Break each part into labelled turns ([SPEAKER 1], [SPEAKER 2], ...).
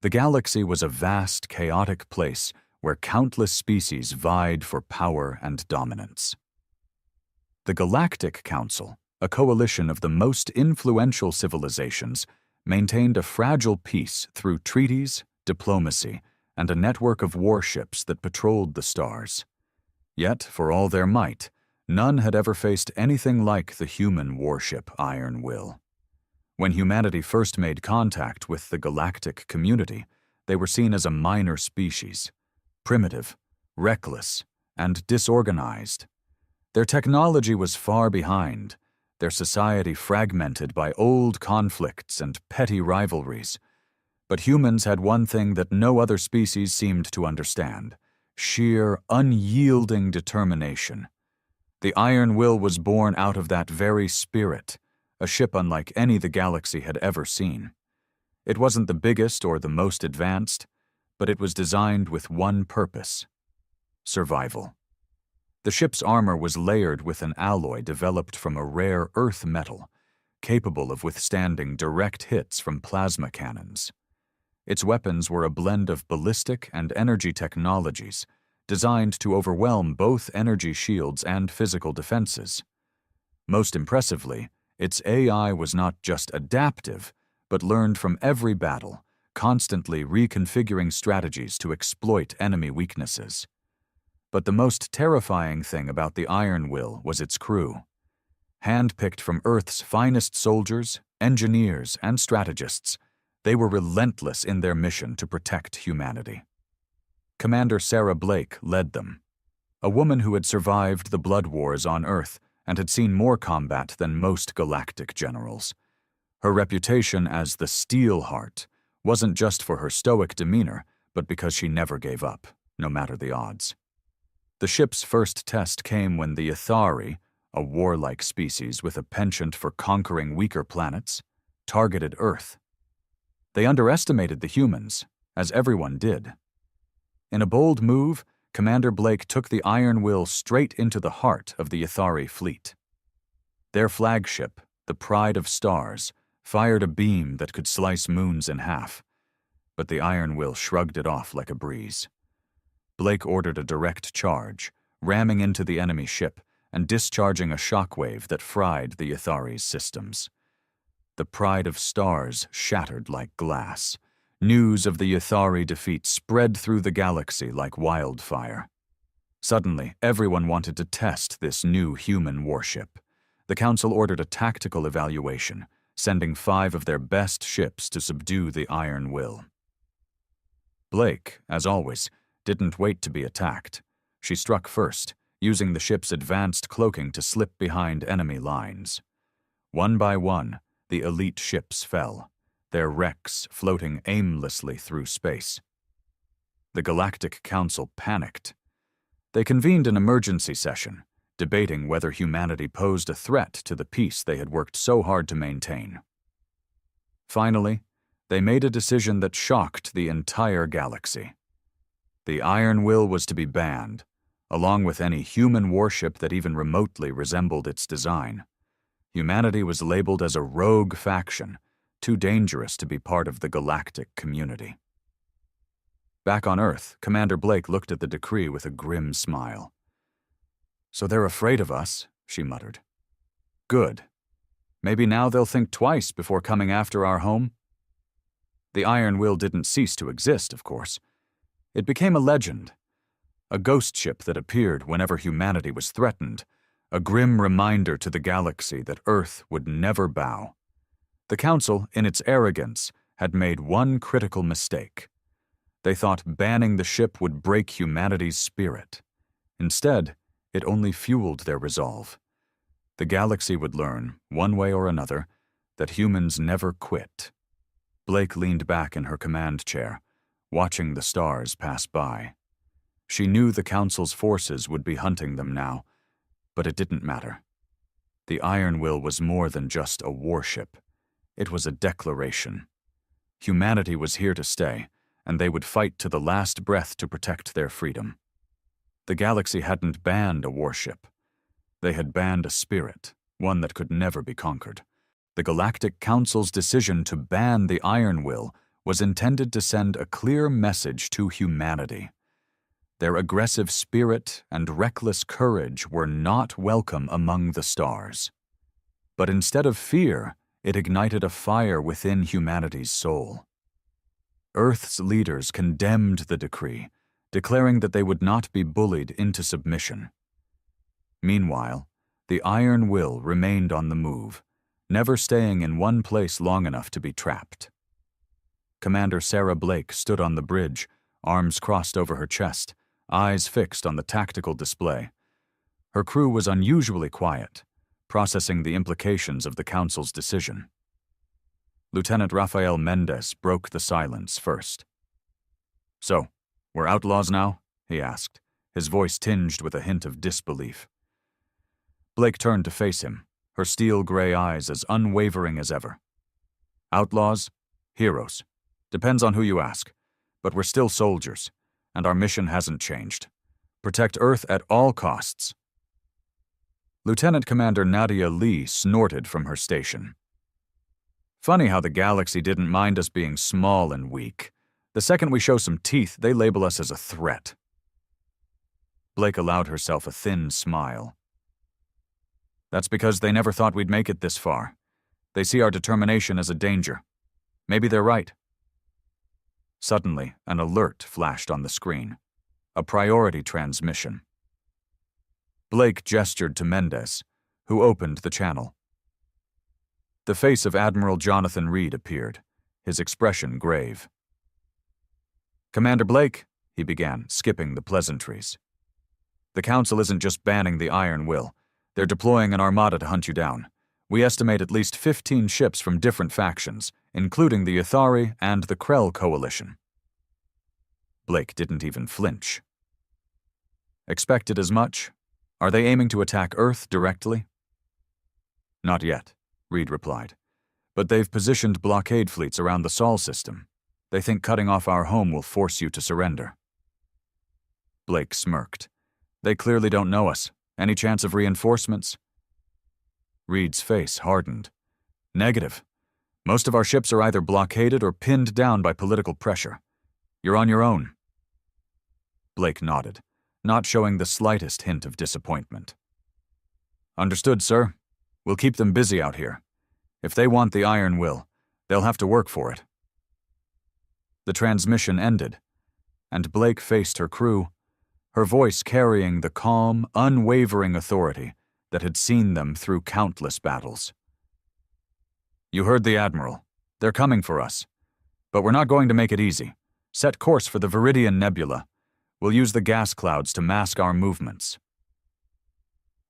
[SPEAKER 1] The galaxy was a vast, chaotic place where countless species vied for power and dominance. The Galactic Council, a coalition of the most influential civilizations, maintained a fragile peace through treaties, diplomacy, and a network of warships that patrolled the stars. Yet, for all their might, none had ever faced anything like the human warship Iron Will. When humanity first made contact with the galactic community, they were seen as a minor species, primitive, reckless, and disorganized. Their technology was far behind, their society fragmented by old conflicts and petty rivalries. But humans had one thing that no other species seemed to understand: sheer, unyielding determination. The Iron Will was born out of that very spirit, a ship unlike any the galaxy had ever seen. It wasn't the biggest or the most advanced, but it was designed with one purpose: survival. The ship's armor was layered with an alloy developed from a rare earth metal, capable of withstanding direct hits from plasma cannons. Its weapons were a blend of ballistic and energy technologies, designed to overwhelm both energy shields and physical defenses. Most impressively, its AI was not just adaptive, but learned from every battle, constantly reconfiguring strategies to exploit enemy weaknesses. But the most terrifying thing about the Iron Will was its crew. Hand-picked from Earth's finest soldiers, engineers, and strategists, they were relentless in their mission to protect humanity. Commander Sarah Blake led them, a woman who had survived the blood wars on Earth and had seen more combat than most galactic generals. Her reputation as the Steelheart wasn't just for her stoic demeanor, but because she never gave up, no matter the odds. The ship's first test came when the Ithari, a warlike species with a penchant for conquering weaker planets, targeted Earth. They underestimated the humans, as everyone did. In a bold move, Commander Blake took the Iron Will straight into the heart of the Ithari fleet. Their flagship, the Pride of Stars, fired a beam that could slice moons in half, but the Iron Will shrugged it off like a breeze. Blake ordered a direct charge, ramming into the enemy ship and discharging a shockwave that fried the Ithari's systems. The Pride of Stars shattered like glass. News of the Ithari defeat spread through the galaxy like wildfire. Suddenly, everyone wanted to test this new human warship. The Council ordered a tactical evaluation, sending 5 of their best ships to subdue the Iron Will. Blake, as always, didn't wait to be attacked. She struck first, using the ship's advanced cloaking to slip behind enemy lines. One by one, the elite ships fell, their wrecks floating aimlessly through space. The Galactic Council panicked. They convened an emergency session, debating whether humanity posed a threat to the peace they had worked so hard to maintain. Finally, they made a decision that shocked the entire galaxy. The Iron Will was to be banned, along with any human warship that even remotely resembled its design. Humanity was labeled as a rogue faction, too dangerous to be part of the galactic community. Back on Earth, Commander Blake looked at the decree with a grim smile. "So they're afraid of us," she muttered. "Good. Maybe now they'll think twice before coming after our home." The Iron Will didn't cease to exist, of course. It became a legend, a ghost ship that appeared whenever humanity was threatened, a grim reminder to the galaxy that Earth would never bow. The Council, in its arrogance, had made one critical mistake. They thought banning the ship would break humanity's spirit. Instead, it only fueled their resolve. The galaxy would learn, one way or another, that humans never quit. Blake leaned back in her command chair, watching the stars pass by. She knew the Council's forces would be hunting them now, but it didn't matter. The Iron Will was more than just a warship. It was a declaration. Humanity was here to stay, and they would fight to the last breath to protect their freedom. The galaxy hadn't banned a warship. They had banned a spirit, one that could never be conquered. The Galactic Council's decision to ban the Iron Will was intended to send a clear message to humanity. Their aggressive spirit and reckless courage were not welcome among the stars. But instead of fear, it ignited a fire within humanity's soul. Earth's leaders condemned the decree, declaring that they would not be bullied into submission. Meanwhile, the iron will remained on the move, never staying in one place long enough to be trapped. Commander Sarah Blake stood on the bridge, arms crossed over her chest, eyes fixed on the tactical display. Her crew was unusually quiet, processing the implications of the Council's decision. Lieutenant Rafael Mendez broke the silence first. "So, we're outlaws now?" he asked, his voice tinged with a hint of disbelief. Blake turned to face him, her steel-gray eyes as unwavering as ever. "Outlaws? Heroes. Depends on who you ask. But we're still soldiers, and our mission hasn't changed. Protect Earth at all costs." Lieutenant Commander Nadia Lee snorted from her station. "Funny how the galaxy didn't mind us being small and weak. The second we show some teeth, they label us as a threat." Blake allowed herself a thin smile. "That's because they never thought we'd make it this far. They see our determination as a danger. Maybe they're right." Suddenly, an alert flashed on the screen. A priority transmission. Blake gestured to Mendez, who opened the channel. The face of Admiral Jonathan Reed appeared, his expression grave. "Commander Blake," he began, skipping the pleasantries. "The Council isn't just banning the Iron Will. They're deploying an armada to hunt you down. We estimate at least 15 ships from different factions, including the Ithari and the Krell Coalition." Blake didn't even flinch. "Expected as much? Are they aiming to attack Earth directly?" "Not yet," Reed replied. "But they've positioned blockade fleets around the Sol system. They think cutting off our home will force you to surrender." Blake smirked. "They clearly don't know us. Any chance of reinforcements?" Reed's face hardened. "Negative. Most of our ships are either blockaded or pinned down by political pressure. You're on your own." Blake nodded, not showing the slightest hint of disappointment. "Understood, sir. We'll keep them busy out here. If they want the Iron Will, they'll have to work for it." The transmission ended, and Blake faced her crew, her voice carrying the calm, unwavering authority that had seen them through countless battles. "You heard the Admiral. They're coming for us. But we're not going to make it easy. Set course for the Viridian Nebula. We'll use the gas clouds to mask our movements."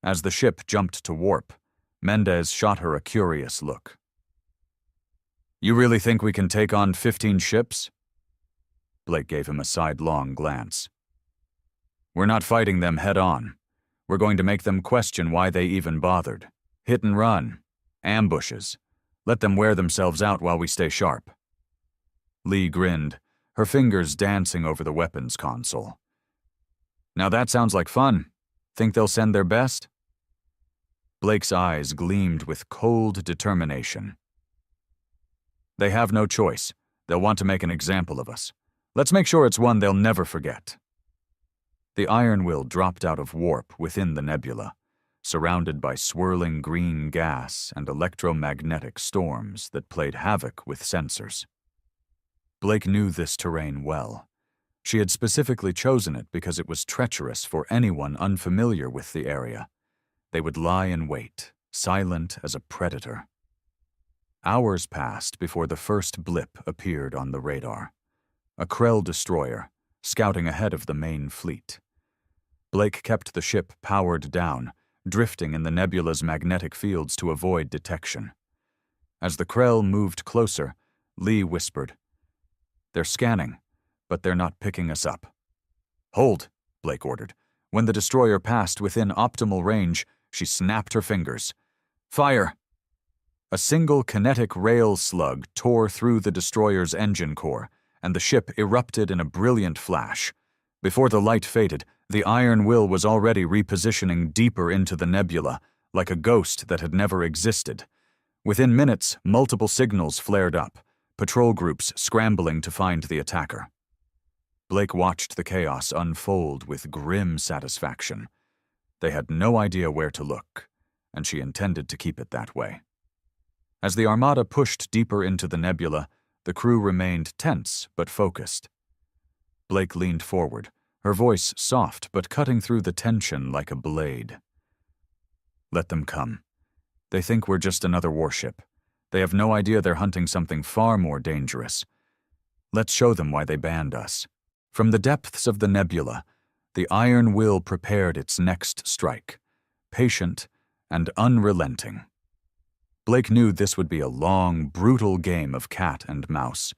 [SPEAKER 1] As the ship jumped to warp, Mendez shot her a curious look. "You really think we can take on 15 ships?" Blake gave him a sidelong glance. "We're not fighting them head-on. We're going to make them question why they even bothered. Hit and run. Ambushes. Let them wear themselves out while we stay sharp." Lee grinned, her fingers dancing over the weapons console. "Now that sounds like fun. Think they'll send their best?" Blake's eyes gleamed with cold determination. "They have no choice. They'll want to make an example of us. Let's make sure it's one they'll never forget." The Iron Will dropped out of warp within the nebula, surrounded by swirling green gas and electromagnetic storms that played havoc with sensors. Blake knew this terrain well. She had specifically chosen it because it was treacherous for anyone unfamiliar with the area. They would lie in wait, silent as a predator. Hours passed before the first blip appeared on the radar. A Krell destroyer, scouting ahead of the main fleet. Blake kept the ship powered down, drifting in the nebula's magnetic fields to avoid detection. As the Krell moved closer, Lee whispered, "They're scanning, but they're not picking us up." "Hold," Blake ordered. When the destroyer passed within optimal range, she snapped her fingers. "Fire!" A single kinetic rail slug tore through the destroyer's engine core, and the ship erupted in a brilliant flash. Before the light faded, the Iron Will was already repositioning deeper into the nebula, like a ghost that had never existed. Within minutes, multiple signals flared up, patrol groups scrambling to find the attacker. Blake watched the chaos unfold with grim satisfaction. They had no idea where to look, and she intended to keep it that way. As the Armada pushed deeper into the nebula, the crew remained tense but focused. Blake leaned forward, her voice soft but cutting through the tension like a blade. "Let them come. They think we're just another warship. They have no idea they're hunting something far more dangerous. Let's show them why they banned us." From the depths of the nebula, the Iron Will prepared its next strike, patient and unrelenting. Blake knew this would be a long, brutal game of cat and mouse,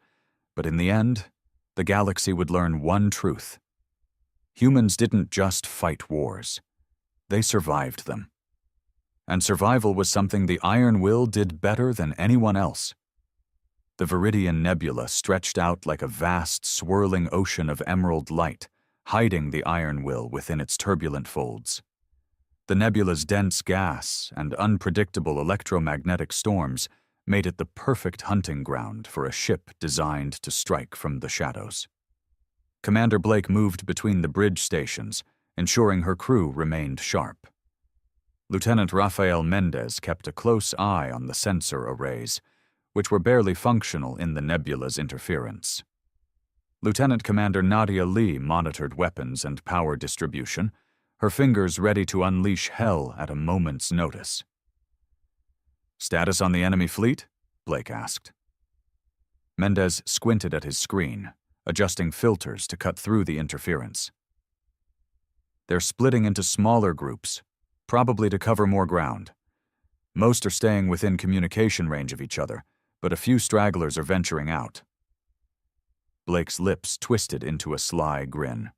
[SPEAKER 1] but in the end, the galaxy would learn one truth. Humans didn't just fight wars. They survived them. And survival was something the Iron Will did better than anyone else. The Viridian Nebula stretched out like a vast, swirling ocean of emerald light, hiding the Iron Will within its turbulent folds. The nebula's dense gas and unpredictable electromagnetic storms made it the perfect hunting ground for a ship designed to strike from the shadows. Commander Blake moved between the bridge stations, ensuring her crew remained sharp. Lieutenant Rafael Mendez kept a close eye on the sensor arrays, which were barely functional in the nebula's interference. Lieutenant Commander Nadia Lee monitored weapons and power distribution, her fingers ready to unleash hell at a moment's notice. "Status on the enemy fleet?" Blake asked. Mendez squinted at his screen, adjusting filters to cut through the interference. "They're splitting into smaller groups, probably to cover more ground. Most are staying within communication range of each other, but a few stragglers are venturing out." Blake's lips twisted into a sly grin.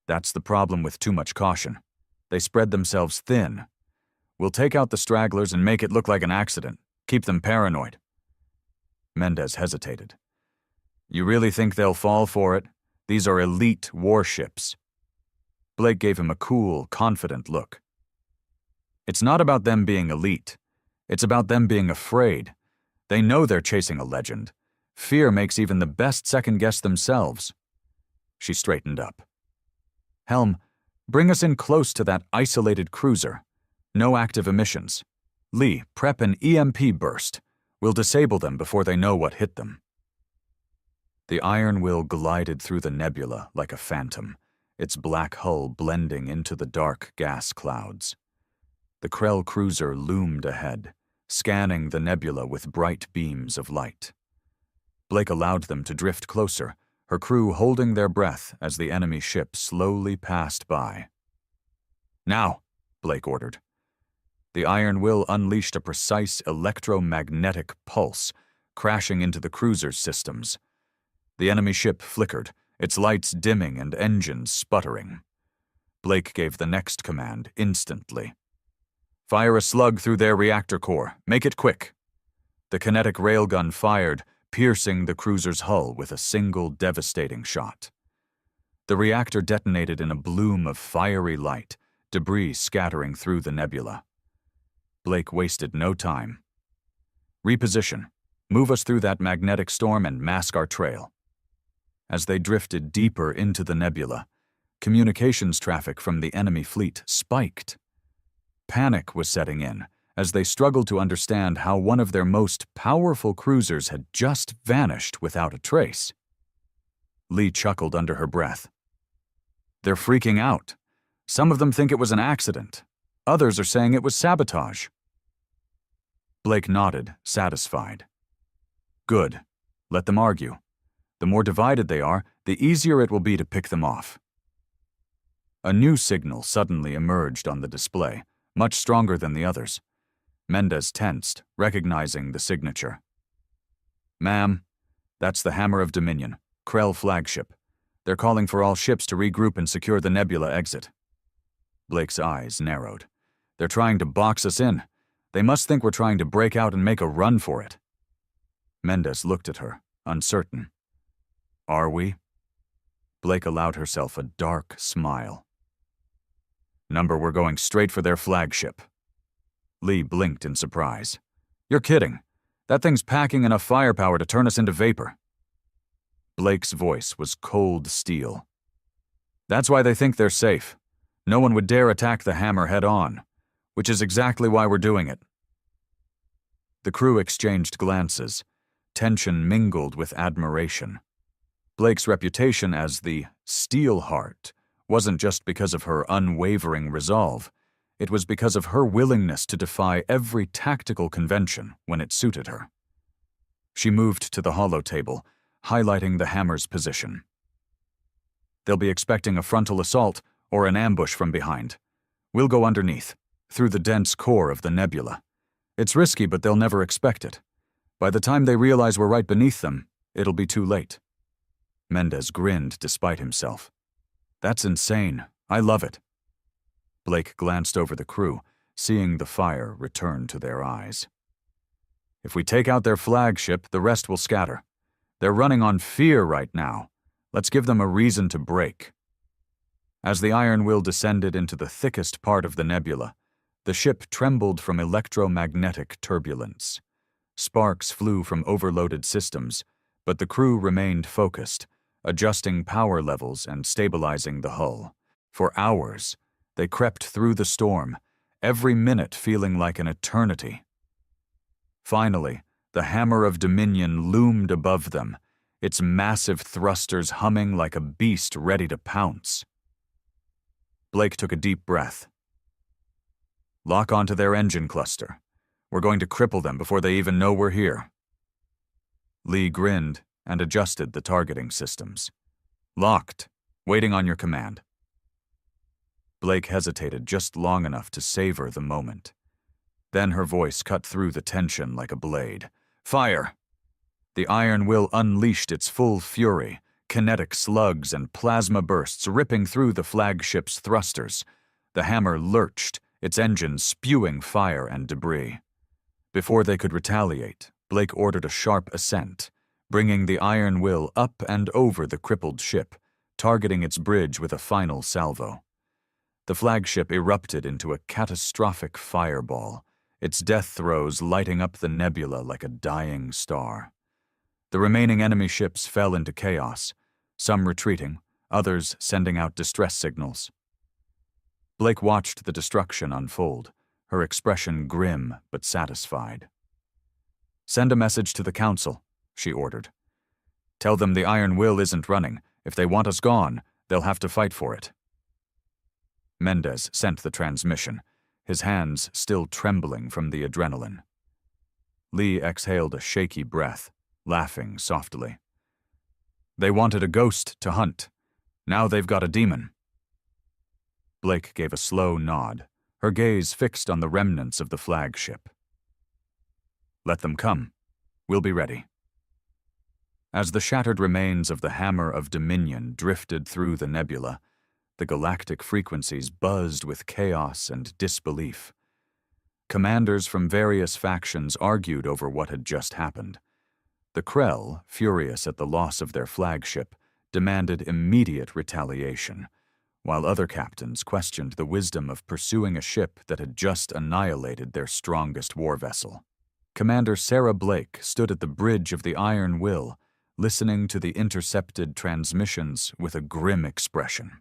[SPEAKER 1] "That's the problem with too much caution. They spread themselves thin. We'll take out the stragglers and make it look like an accident. Keep them paranoid." Mendez hesitated. "You really think they'll fall for it? These are elite warships." Blake gave him a cool, confident look. "It's not about them being elite. It's about them being afraid. They know they're chasing a legend. Fear makes even the best second-guess themselves." She straightened up. "Helm, bring us in close to that isolated cruiser. No active emissions. Lee, prep an EMP burst. We'll disable them before they know what hit them." The Iron Will glided through the nebula like a phantom, its black hull blending into the dark gas clouds. The Krell cruiser loomed ahead, scanning the nebula with bright beams of light. Blake allowed them to drift closer, her crew holding their breath as the enemy ship slowly passed by. "Now," Blake ordered. The Iron Will unleashed a precise electromagnetic pulse, crashing into the cruiser's systems. The enemy ship flickered, its lights dimming and engines sputtering. Blake gave the next command instantly. "Fire a slug through their reactor core. Make it quick." The kinetic railgun fired, piercing the cruiser's hull with a single devastating shot. The reactor detonated in a bloom of fiery light, debris scattering through the nebula. Blake wasted no time. "Reposition. Move us through that magnetic storm and mask our trail." As they drifted deeper into the nebula, communications traffic from the enemy fleet spiked. Panic was setting in as they struggled to understand how one of their most powerful cruisers had just vanished without a trace. Lee chuckled under her breath. "They're freaking out. Some of them think it was an accident. Others are saying it was sabotage." Blake nodded, satisfied. "Good. Let them argue. The more divided they are, the easier it will be to pick them off." A new signal suddenly emerged on the display, much stronger than the others. Mendez tensed, recognizing the signature. "Ma'am, that's the Hammer of Dominion, Krell flagship. They're calling for all ships to regroup and secure the nebula exit." Blake's eyes narrowed. "They're trying to box us in. They must think we're trying to break out and make a run for it." Mendez looked at her, uncertain. "Are we?" Blake allowed herself a dark smile. "Number, we're going straight for their flagship." Lee blinked in surprise. "You're kidding. That thing's packing enough firepower to turn us into vapor. Blake's voice was cold steel. That's why they think they're safe. No one would dare attack the hammer head-on, which is exactly why we're doing it. The crew exchanged glances. Tension mingled with admiration. Blake's reputation as the Steelheart wasn't just because of her unwavering resolve. It was because of her willingness to defy every tactical convention when it suited her. She moved to the holotable, highlighting the hammer's position. They'll be expecting a frontal assault or an ambush from behind. We'll go underneath, through the dense core of the nebula. It's risky, but they'll never expect it. By the time they realize we're right beneath them, it'll be too late. Mendez grinned despite himself. That's insane. I love it. Blake glanced over the crew, seeing the fire return to their eyes. If we take out their flagship, the rest will scatter. They're running on fear right now. Let's give them a reason to break. As the iron will descended into the thickest part of the nebula, the ship trembled from electromagnetic turbulence. Sparks flew from overloaded systems, but the crew remained focused, adjusting power levels and stabilizing the hull. For hours, they crept through the storm, every minute feeling like an eternity. Finally, the hammer of Dominion loomed above them, its massive thrusters humming like a beast ready to pounce. Blake took a deep breath. Lock onto their engine cluster. We're going to cripple them before they even know we're here. Lee grinned and adjusted the targeting systems. Locked, waiting on your command. Blake hesitated just long enough to savor the moment. Then her voice cut through the tension like a blade. Fire! The iron will unleashed its full fury, kinetic slugs and plasma bursts ripping through the flagship's thrusters. The hammer lurched, its engines spewing fire and debris. Before they could retaliate, Blake ordered a sharp ascent, bringing the iron will up and over the crippled ship, targeting its bridge with a final salvo. The flagship erupted into a catastrophic fireball, its death throes lighting up the nebula like a dying star. The remaining enemy ships fell into chaos, some retreating, others sending out distress signals. Blake watched the destruction unfold, her expression grim but satisfied. Send a message to the Council, she ordered. Tell them the Iron Will isn't running. If they want us gone, they'll have to fight for it. Mendez sent the transmission, his hands still trembling from the adrenaline. Lee exhaled a shaky breath, laughing softly. They wanted a ghost to hunt. Now they've got a demon. Blake gave a slow nod, her gaze fixed on the remnants of the flagship. Let them come. We'll be ready. As the shattered remains of the Hammer of Dominion drifted through the nebula, the galactic frequencies buzzed with chaos and disbelief. Commanders from various factions argued over what had just happened. The Krell, furious at the loss of their flagship, demanded immediate retaliation, while other captains questioned the wisdom of pursuing a ship that had just annihilated their strongest war vessel. Commander Sarah Blake stood at the bridge of the Iron Will, listening to the intercepted transmissions with a grim expression.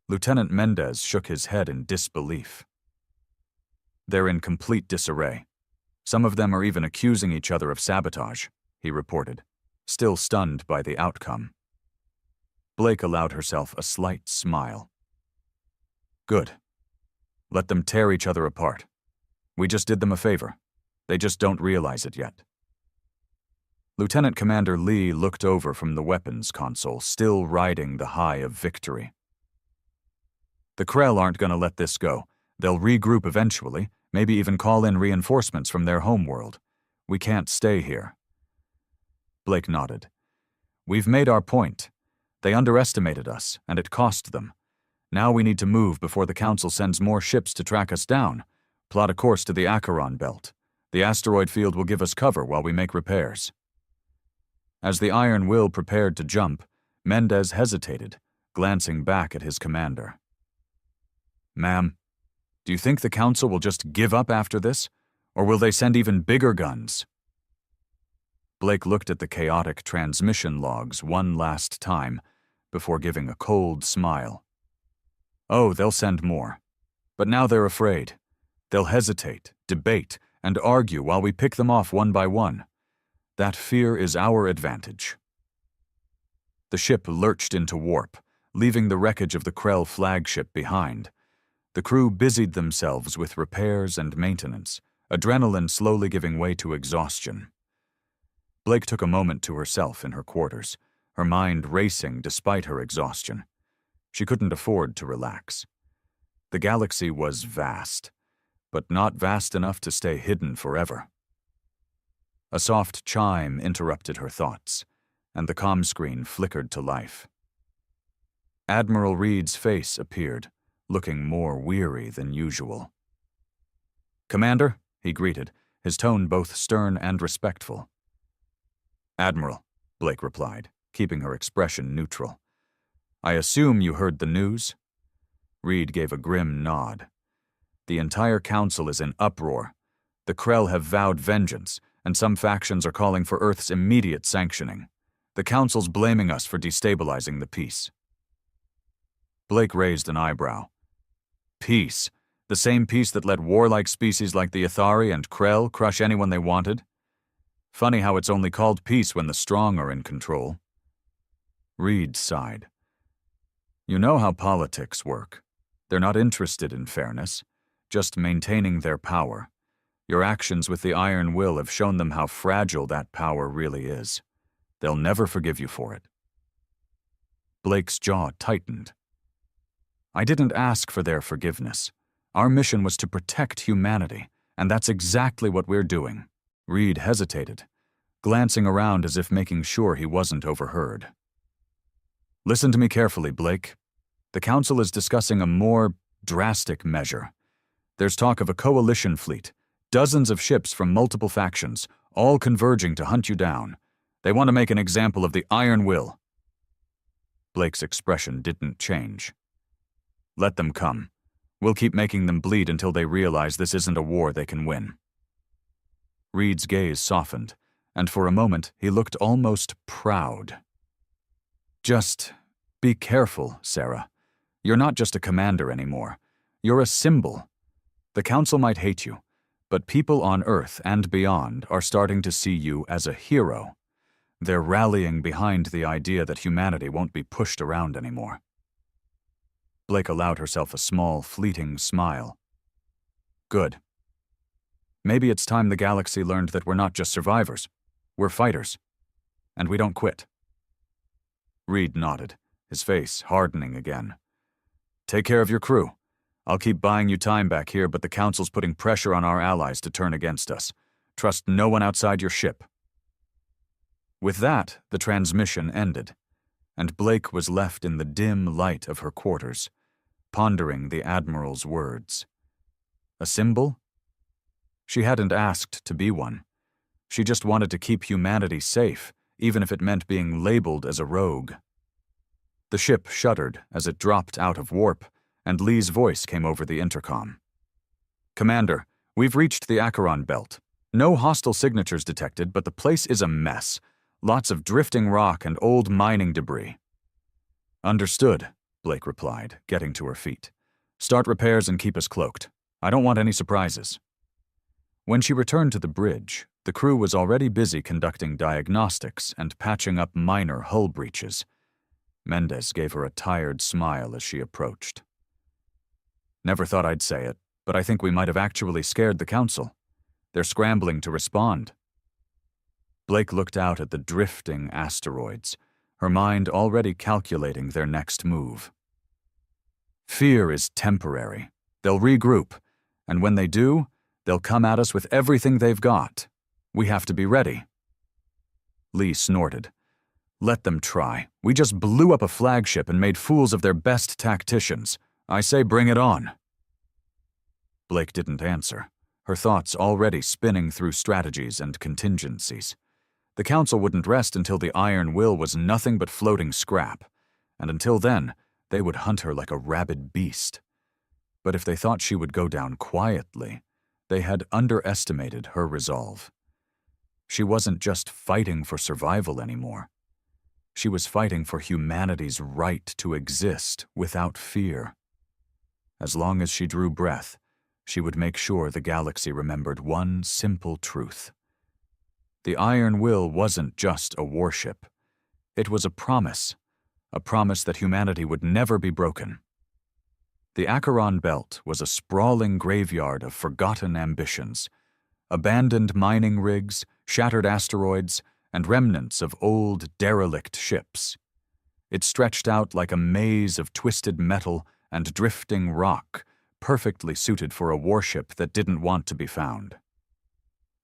[SPEAKER 1] Lieutenant Mendez shook his head in disbelief. They're in complete disarray. Some of them are even accusing each other of sabotage, he reported, still stunned by the outcome. Blake allowed herself a slight smile. Good. Let them tear each other apart. We just did them a favor. They just don't realize it yet. Lieutenant Commander Lee looked over from the weapons console, still riding the high of victory. The Krell aren't going to let this go. They'll regroup eventually, maybe even call in reinforcements from their homeworld. We can't stay here. Blake nodded. We've made our point. They underestimated us, and it cost them. Now we need to move before the Council sends more ships to track us down. Plot a course to the Acheron belt. The asteroid field will give us cover while we make repairs. As the Iron Will prepared to jump, Mendez hesitated, glancing back at his commander. Ma'am, do you think the Council will just give up after this? Or will they send even bigger guns? Blake looked at the chaotic transmission logs one last time before giving a cold smile. Oh, they'll send more. But now they're afraid. They'll hesitate, debate, and argue while we pick them off one by one. That fear is our advantage. The ship lurched into warp, leaving the wreckage of the Krell flagship behind. The crew busied themselves with repairs and maintenance, adrenaline slowly giving way to exhaustion. Blake took a moment to herself in her quarters, her mind racing despite her exhaustion. She couldn't afford to relax. The galaxy was vast, but not vast enough to stay hidden forever. A soft chime interrupted her thoughts, and the comm screen flickered to life. Admiral Reed's face appeared, looking more weary than usual. "Commander," he greeted, his tone both stern and respectful. "Admiral," Blake replied, keeping her expression neutral. "I assume you heard the news?" Reed gave a grim nod. "The entire council is in uproar. The Krell have vowed vengeance, and some factions are calling for Earth's immediate sanctioning. The council's blaming us for destabilizing the peace." Blake raised an eyebrow. "Peace? The same peace that let warlike species like the Ithari and Krell crush anyone they wanted? Funny how it's only called peace when the strong are in control." Reed sighed. "You know how politics work. They're not interested in fairness, just maintaining their power. Your actions with the Iron Will have shown them how fragile that power really is. They'll never forgive you for it." Blake's jaw tightened. "I didn't ask for their forgiveness. Our mission was to protect humanity, and that's exactly what we're doing." Reed hesitated, glancing around as if making sure he wasn't overheard. "Listen to me carefully, Blake. The Council is discussing a more drastic measure. There's talk of a coalition fleet, dozens of ships from multiple factions, all converging to hunt you down. They want to make an example of the Iron Will." Blake's expression didn't change. "Let them come. We'll keep making them bleed until they realize this isn't a war they can win." Reed's gaze softened, and for a moment he looked almost proud. "Just be careful, Sarah. You're not just a commander anymore. You're a symbol. The Council might hate you, but people on Earth and beyond are starting to see you as a hero. They're rallying behind the idea that humanity won't be pushed around anymore." Blake allowed herself a small, fleeting smile. "Good. Maybe it's time the galaxy learned that we're not just survivors. We're fighters. And we don't quit." Reed nodded, his face hardening again. "Take care of your crew. I'll keep buying you time back here, but the Council's putting pressure on our allies to turn against us. Trust no one outside your ship." With that, the transmission ended, and Blake was left in the dim light of her quarters, pondering the Admiral's words. A symbol? She hadn't asked to be one. She just wanted to keep humanity safe, even if it meant being labeled as a rogue. The ship shuddered as it dropped out of warp, and Lee's voice came over the intercom. "Commander, we've reached the Acheron belt. No hostile signatures detected, but the place is a mess. Lots of drifting rock and old mining debris." "Understood," Blake replied, getting to her feet. "Start repairs and keep us cloaked. I don't want any surprises." When she returned to the bridge, the crew was already busy conducting diagnostics and patching up minor hull breaches. Mendez gave her a tired smile as she approached. "Never thought I'd say it, but I think we might have actually scared the Council. They're scrambling to respond." Blake looked out at the drifting asteroids, her mind already calculating their next move. "Fear is temporary. They'll regroup, and when they do, they'll come at us with everything they've got. We have to be ready." Lee snorted. "Let them try. We just blew up a flagship and made fools of their best tacticians. I say bring it on." Blake didn't answer, her thoughts already spinning through strategies and contingencies. The Council wouldn't rest until the Iron Will was nothing but floating scrap, and until then, they would hunt her like a rabid beast. But if they thought she would go down quietly, they had underestimated her resolve. She wasn't just fighting for survival anymore. She was fighting for humanity's right to exist without fear. As long as she drew breath, she would make sure the galaxy remembered one simple truth. The Iron Will wasn't just a warship. It was a promise that humanity would never be broken. The Acheron Belt was a sprawling graveyard of forgotten ambitions, abandoned mining rigs, shattered asteroids, and remnants of old, derelict ships. It stretched out like a maze of twisted metal and drifting rock, perfectly suited for a warship that didn't want to be found.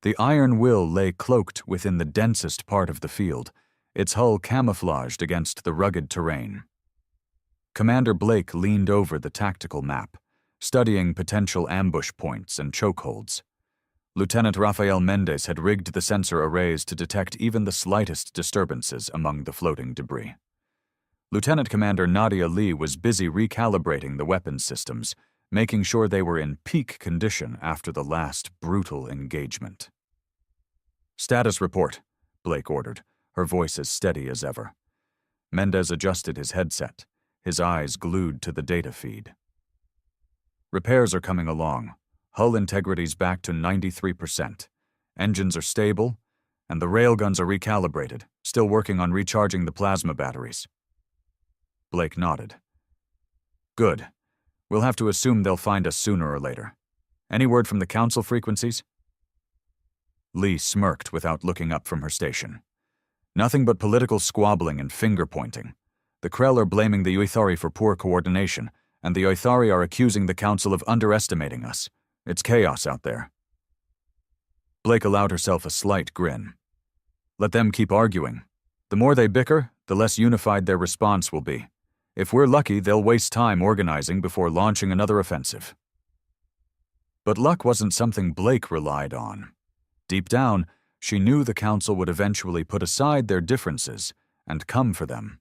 [SPEAKER 1] The Iron Will lay cloaked within the densest part of the field, its hull camouflaged against the rugged terrain. Commander Blake leaned over the tactical map, studying potential ambush points and chokeholds. Lieutenant Rafael Mendez had rigged the sensor arrays to detect even the slightest disturbances among the floating debris. Lieutenant Commander Nadia Lee was busy recalibrating the weapons systems, making sure they were in peak condition after the last brutal engagement. "Status report," Blake ordered, her voice as steady as ever. Mendez adjusted his headset, his eyes glued to the data feed. "Repairs are coming along. Hull integrity's back to 93%. Engines are stable, and the railguns are recalibrated, still working on recharging the plasma batteries." Blake nodded. "Good. We'll have to assume they'll find us sooner or later. Any word from the Council frequencies?" Lee smirked without looking up from her station. "Nothing but political squabbling and finger-pointing. The Krell are blaming the Uithari for poor coordination, and the Uithari are accusing the Council of underestimating us. It's chaos out there." Blake allowed herself a slight grin. "Let them keep arguing. The more they bicker, the less unified their response will be. If we're lucky, they'll waste time organizing before launching another offensive." But luck wasn't something Blake relied on. Deep down, she knew the Council would eventually put aside their differences and come for them.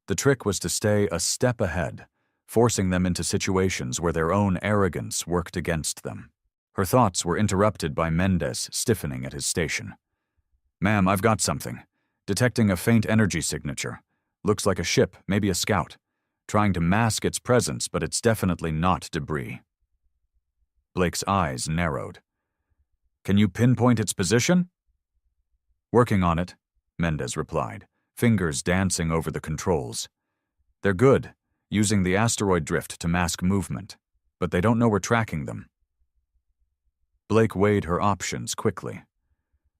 [SPEAKER 1] The trick was to stay a step ahead, forcing them into situations where their own arrogance worked against them. Her thoughts were interrupted by Mendez stiffening at his station. "Ma'am, I've got something. Detecting a faint energy signature. Looks like a ship, maybe a scout. Trying to mask its presence, but it's definitely not debris." Blake's eyes narrowed. "Can you pinpoint its position?" "Working on it," Mendez replied, fingers dancing over the controls. "They're good, using the asteroid drift to mask movement, but they don't know we're tracking them." Blake weighed her options quickly.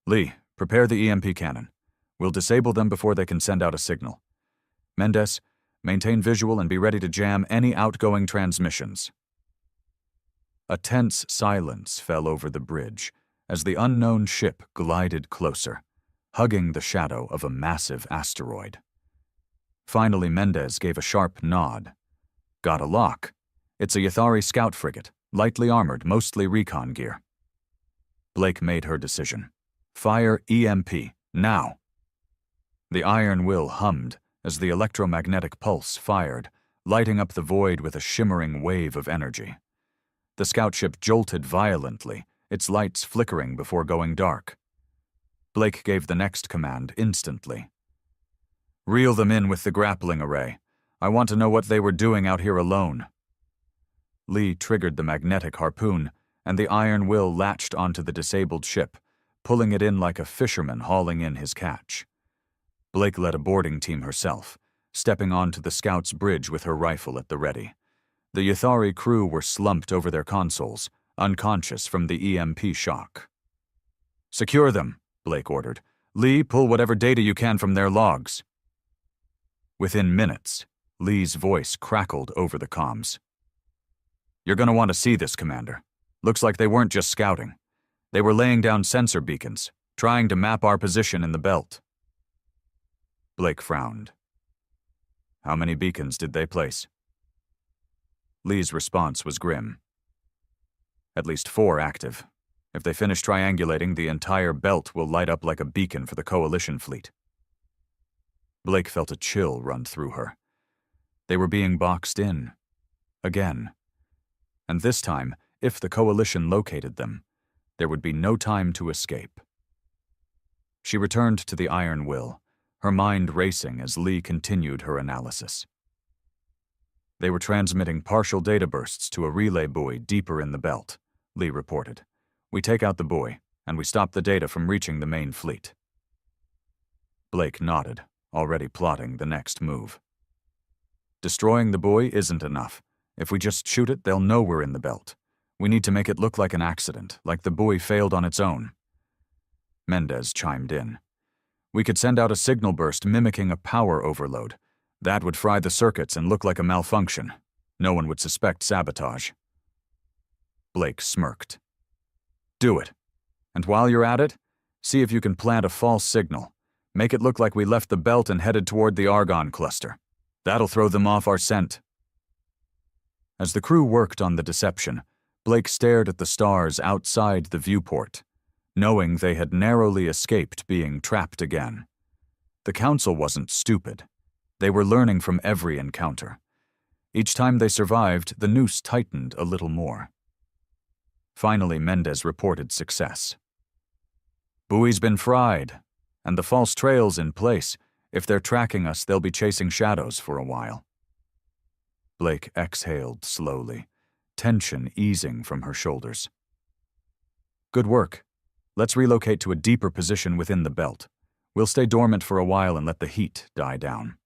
[SPEAKER 1] "Lee, prepare the EMP cannon. We'll disable them before they can send out a signal. Mendez, maintain visual and be ready to jam any outgoing transmissions." A tense silence fell over the bridge as the unknown ship glided closer, hugging the shadow of a massive asteroid. Finally, Mendez gave a sharp nod. "Got a lock. It's a Yathari scout frigate, lightly armored, mostly recon gear." Blake made her decision. "Fire EMP, now." The Iron Will hummed as the electromagnetic pulse fired, lighting up the void with a shimmering wave of energy. The scout ship jolted violently, its lights flickering before going dark. Blake gave the next command instantly. "Reel them in with the grappling array. I want to know what they were doing out here alone." Lee triggered the magnetic harpoon, and the Iron Will latched onto the disabled ship, pulling it in like a fisherman hauling in his catch. Blake led a boarding team herself, stepping onto the scout's bridge with her rifle at the ready. The Yathari crew were slumped over their consoles, unconscious from the EMP shock. "Secure them," Blake ordered. "Lee, pull whatever data you can from their logs." Within minutes, Lee's voice crackled over the comms. "You're going to want to see this, Commander. Looks like they weren't just scouting. They were laying down sensor beacons, trying to map our position in the belt." Blake frowned. "How many beacons did they place?" Lee's response was grim. "At least 4 active. If they finish triangulating, the entire belt will light up like a beacon for the Coalition fleet." Blake felt a chill run through her. They were being boxed in. Again. And this time, if the Coalition located them, there would be no time to escape. She returned to the Iron Will, her mind racing as Lee continued her analysis. They were transmitting partial data bursts to a relay buoy deeper in the belt, Lee reported. We take out the buoy, and we stop the data from reaching the main fleet. Blake nodded, already plotting the next move. Destroying the buoy isn't enough. If we just shoot it, they'll know we're in the belt. We need to make it look like an accident, like the buoy failed on its own. Mendez chimed in. We could send out a signal burst mimicking a power overload. That would fry the circuits and look like a malfunction. No one would suspect sabotage. Blake smirked. Do it. And while you're at it, see if you can plant a false signal. Make it look like we left the belt and headed toward the Argon cluster. That'll throw them off our scent. As the crew worked on the deception, Blake stared at the stars outside the viewport, knowing they had narrowly escaped being trapped again. The Council wasn't stupid. They were learning from every encounter. Each time they survived, the noose tightened a little more. Finally, Mendez reported success. Buoy's been fried, and the false trail's in place. If they're tracking us, they'll be chasing shadows for a while. Blake exhaled slowly, tension easing from her shoulders. Good work. Let's relocate to a deeper position within the belt. We'll stay dormant for a while and let the heat die down.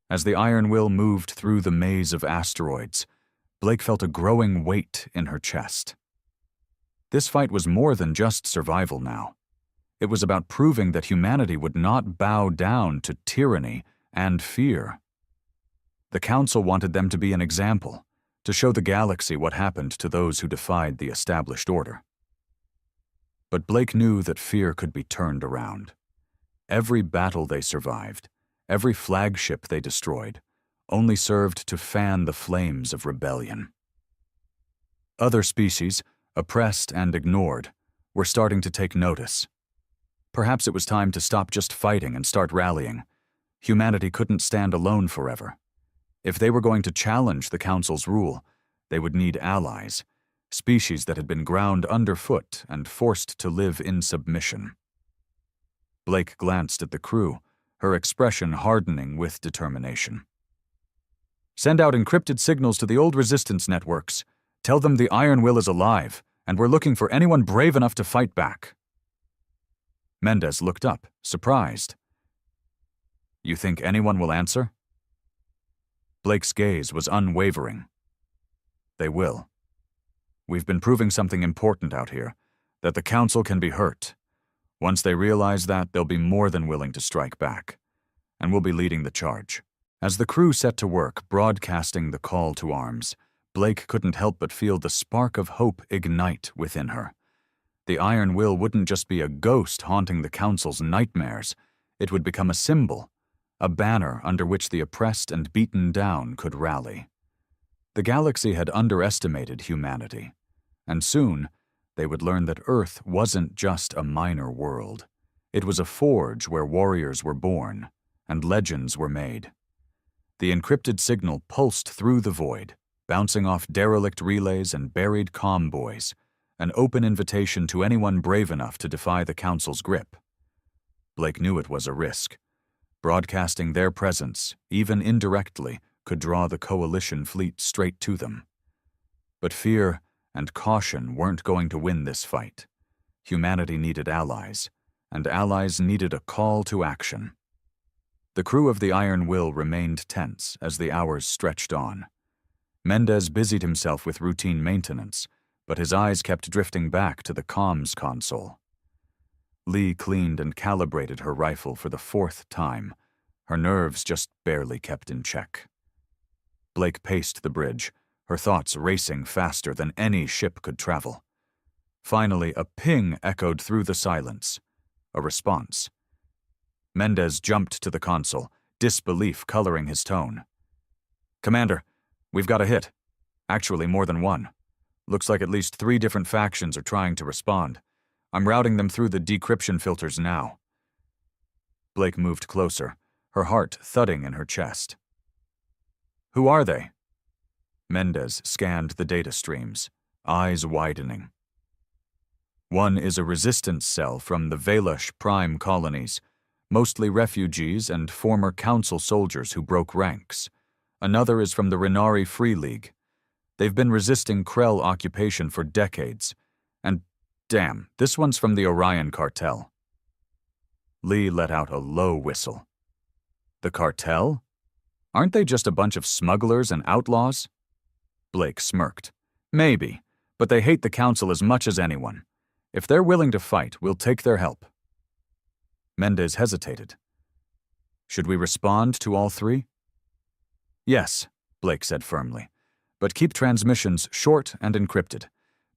[SPEAKER 1] As the Iron Will moved through the maze of asteroids, Blake felt a growing weight in her chest. This fight was more than just survival now. It was about proving that humanity would not bow down to tyranny and fear. The Council wanted them to be an example, to show the galaxy what happened to those who defied the established order. But Blake knew that fear could be turned around. Every battle they survived, every flagship they destroyed, only served to fan the flames of rebellion. Other species, oppressed and ignored, were starting to take notice. Perhaps it was time to stop just fighting and start rallying. Humanity couldn't stand alone forever. If they were going to challenge the Council's rule, they would need allies, species that had been ground underfoot and forced to live in submission. Blake glanced at the crew, her expression hardening with determination. Send out encrypted signals to the old resistance networks. Tell them the Iron Will is alive, and we're looking for anyone brave enough to fight back. Mendez looked up, surprised. You think anyone will answer? Blake's gaze was unwavering. They will. We've been proving something important out here, that the Council can be hurt. Once they realize that, they'll be more than willing to strike back, and we'll be leading the charge. As the crew set to work broadcasting the call to arms, Blake couldn't help but feel the spark of hope ignite within her. The Iron Will wouldn't just be a ghost haunting the Council's nightmares. It would become a symbol, a banner under which the oppressed and beaten down could rally. The galaxy had underestimated humanity, and soon they would learn that Earth wasn't just a minor world. It was a forge where warriors were born and legends were made. The encrypted signal pulsed through the void, bouncing off derelict relays and buried comm buoys, an open invitation to anyone brave enough to defy the Council's grip. Blake knew it was a risk. Broadcasting their presence, even indirectly, could draw the Coalition fleet straight to them. But fear and caution weren't going to win this fight. Humanity needed allies, and allies needed a call to action. The crew of the Iron Will remained tense as the hours stretched on. Mendez busied himself with routine maintenance, but his eyes kept drifting back to the comms console. Lee cleaned and calibrated her rifle for the 4th time. Her nerves just barely kept in check. Blake paced the bridge, her thoughts racing faster than any ship could travel. Finally, a ping echoed through the silence. A response. Mendez jumped to the console, disbelief coloring his tone. Commander, we've got a hit. Actually, more than one. Looks like at least 3 different factions are trying to respond. I'm routing them through the decryption filters now. Blake moved closer, her heart thudding in her chest. Who are they? Mendez scanned the data streams, eyes widening. One is a resistance cell from the Velush Prime colonies, mostly refugees and former Council soldiers who broke ranks. Another is from the Renari Free League. They've been resisting Krell occupation for decades. And damn, this one's from the Orion Cartel. Lee let out a low whistle. The cartel? Aren't they just a bunch of smugglers and outlaws? Blake smirked. Maybe, but they hate the Council as much as anyone. If they're willing to fight, we'll take their help. Mendez hesitated. Should we respond to all three? Yes, Blake said firmly, but keep transmissions short and encrypted.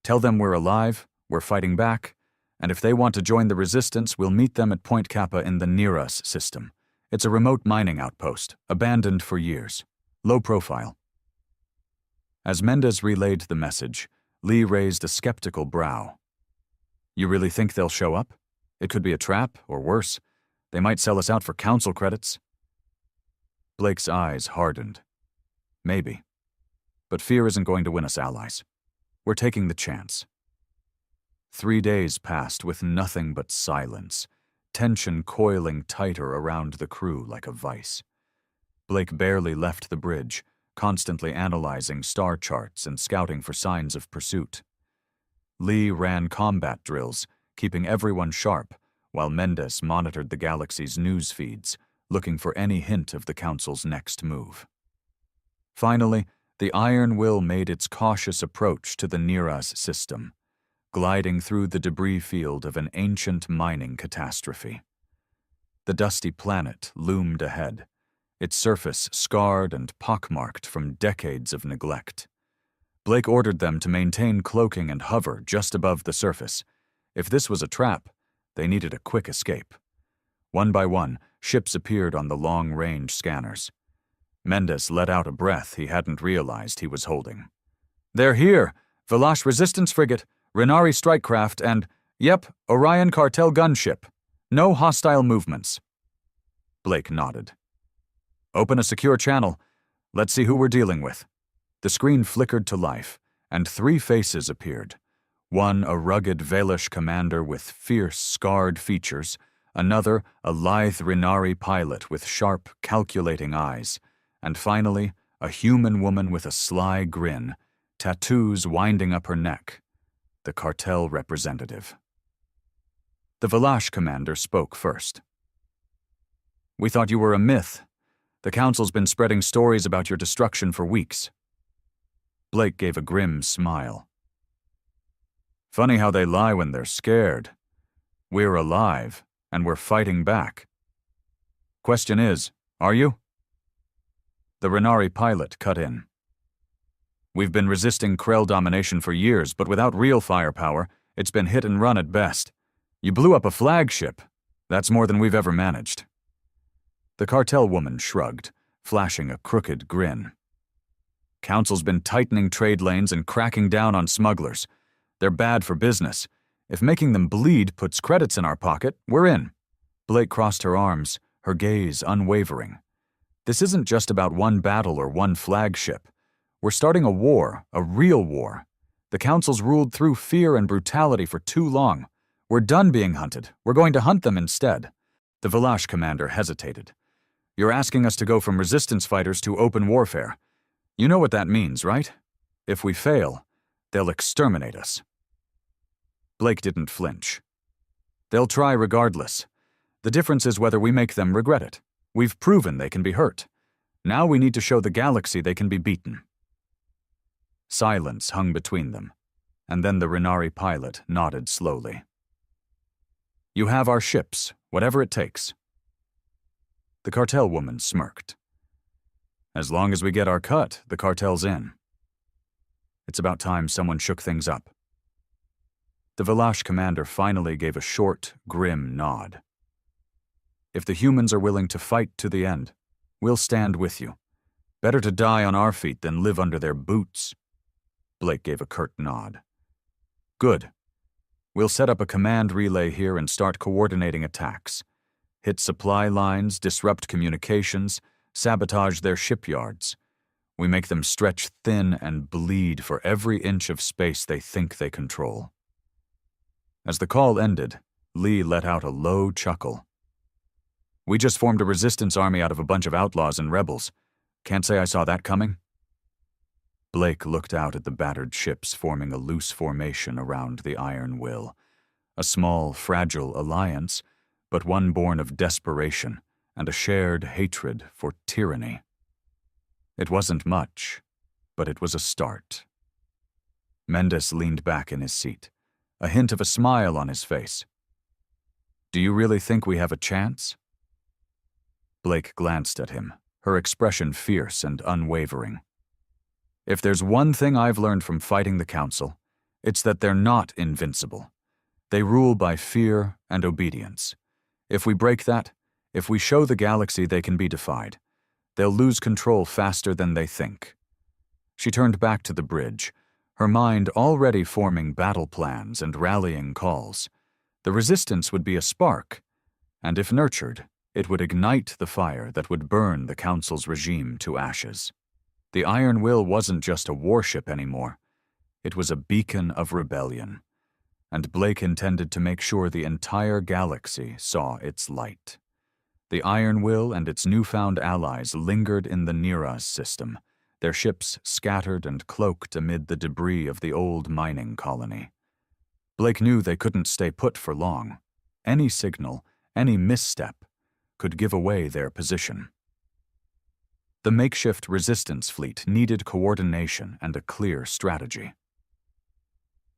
[SPEAKER 1] Tell them we're alive, we're fighting back, and if they want to join the resistance, we'll meet them at Point Kappa in the Near-Us system. It's a remote mining outpost, abandoned for years. Low profile. As Mendez relayed the message, Lee raised a skeptical brow. You really think they'll show up? It could be a trap, or worse. They might sell us out for Council credits. Blake's eyes hardened. Maybe. But fear isn't going to win us allies. We're taking the chance. 3 days passed with nothing but silence, tension coiling tighter around the crew like a vice. Blake barely left the bridge, constantly analyzing star charts and scouting for signs of pursuit. Lee ran combat drills, keeping everyone sharp, while Mendez monitored the galaxy's news feeds, looking for any hint of the Council's next move. Finally, the Iron Will made its cautious approach to the Near-Us system, gliding through the debris field of an ancient mining catastrophe. The dusty planet loomed ahead, its surface scarred and pockmarked from decades of neglect. Blake ordered them to maintain cloaking and hover just above the surface. If this was a trap, they needed a quick escape. One by one, ships appeared on the long-range scanners. Mendez let out a breath he hadn't realized he was holding. They're here! Velush Resistance Frigate, Renari Strike Craft, and, yep, Orion Cartel Gunship. No hostile movements. Blake nodded. Open a secure channel. Let's see who we're dealing with. The screen flickered to life, and 3 faces appeared. One a rugged Velush commander with fierce, scarred features, another a lithe Renari pilot with sharp, calculating eyes, and finally a human woman with a sly grin, tattoos winding up her neck. The cartel representative. The Velush commander spoke first. We thought you were a myth. The Council's been spreading stories about your destruction for weeks. Blake gave a grim smile. Funny how they lie when they're scared. We're alive, and we're fighting back. Question is, are you? The Renari pilot cut in. We've been resisting Krell domination for years, but without real firepower, it's been hit and run at best. You blew up a flagship. That's more than we've ever managed. The cartel woman shrugged, flashing a crooked grin. Council's been tightening trade lanes and cracking down on smugglers. They're bad for business. If making them bleed puts credits in our pocket, we're in. Blake crossed her arms, her gaze unwavering. This isn't just about one battle or one flagship. We're starting a war, a real war. The Council's ruled through fear and brutality for too long. We're done being hunted. We're going to hunt them instead. The Velush commander hesitated. You're asking us to go from resistance fighters to open warfare. You know what that means, right? If we fail, they'll exterminate us. Blake didn't flinch. They'll try regardless. The difference is whether we make them regret it. We've proven they can be hurt. Now we need to show the galaxy they can be beaten. Silence hung between them, and then the Renari pilot nodded slowly. You have our ships, whatever it takes. The cartel woman smirked. As long as we get our cut, the cartel's in. It's about time someone shook things up. The Velush commander finally gave a short, grim nod. If the humans are willing to fight to the end, we'll stand with you. Better to die on our feet than live under their boots. Blake gave a curt nod. Good. We'll set up a command relay here and start coordinating attacks. Hit supply lines, disrupt communications, sabotage their shipyards. We make them stretch thin and bleed for every inch of space they think they control. As the call ended, Lee let out a low chuckle. "We just formed a resistance army out of a bunch of outlaws and rebels. Can't say I saw that coming." Blake looked out at the battered ships forming a loose formation around the Iron Will. A small, fragile alliance, but one born of desperation and a shared hatred for tyranny. It wasn't much, but it was a start. Mendes leaned back in his seat, a hint of a smile on his face. "Do you really think we have a chance?" Blake glanced at him, her expression fierce and unwavering. "If there's one thing I've learned from fighting the Council, it's that they're not invincible. They rule by fear and obedience. If we break that, if we show the galaxy they can be defied, they'll lose control faster than they think." She turned back to the bridge, her mind already forming battle plans and rallying calls. The resistance would be a spark, and if nurtured, it would ignite the fire that would burn the Council's regime to ashes. The Iron Will wasn't just a warship anymore. It was a beacon of rebellion, and Blake intended to make sure the entire galaxy saw its light. The Iron Will and its newfound allies lingered in the Neraz system, their ships scattered and cloaked amid the debris of the old mining colony. Blake knew they couldn't stay put for long. Any signal, any misstep, could give away their position. The makeshift resistance fleet needed coordination and a clear strategy.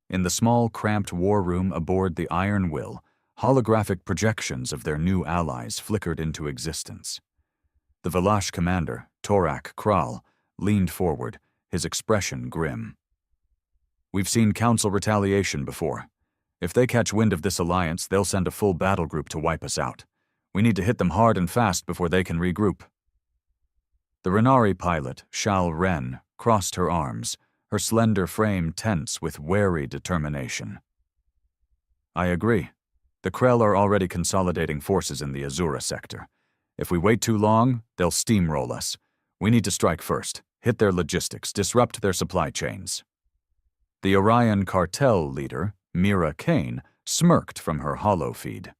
[SPEAKER 1] In the small, cramped war room aboard the Iron Will, holographic projections of their new allies flickered into existence. The Valash commander, Torak Kral, leaned forward, his expression grim. "We've seen Council retaliation before. If they catch wind of this alliance, they'll send a full battle group to wipe us out. We need to hit them hard and fast before they can regroup." The Renari pilot, Shal Ren, crossed her arms, her slender frame tense with wary determination. "I agree. The Krell are already consolidating forces in the Azura sector. If we wait too long, they'll steamroll us. We need to strike first, hit their logistics, disrupt their supply chains." The Orion cartel leader, Mira Kane, smirked from her holo feed.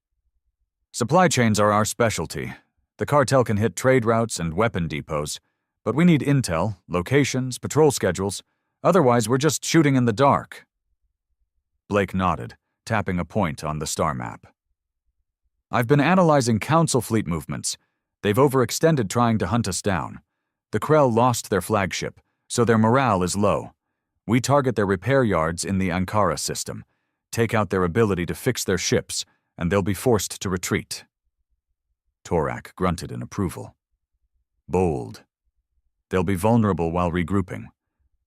[SPEAKER 1] "Supply chains are our specialty. The cartel can hit trade routes and weapon depots, but we need intel, locations, patrol schedules. Otherwise, we're just shooting in the dark." Blake nodded, tapping a point on the star map. "I've been analyzing Council fleet movements. They've overextended trying to hunt us down. The Krell lost their flagship, so their morale is low. We target their repair yards in the Ankara system, take out their ability to fix their ships, and they'll be forced to retreat." Torak grunted in approval. "Bold. They'll be vulnerable while regrouping,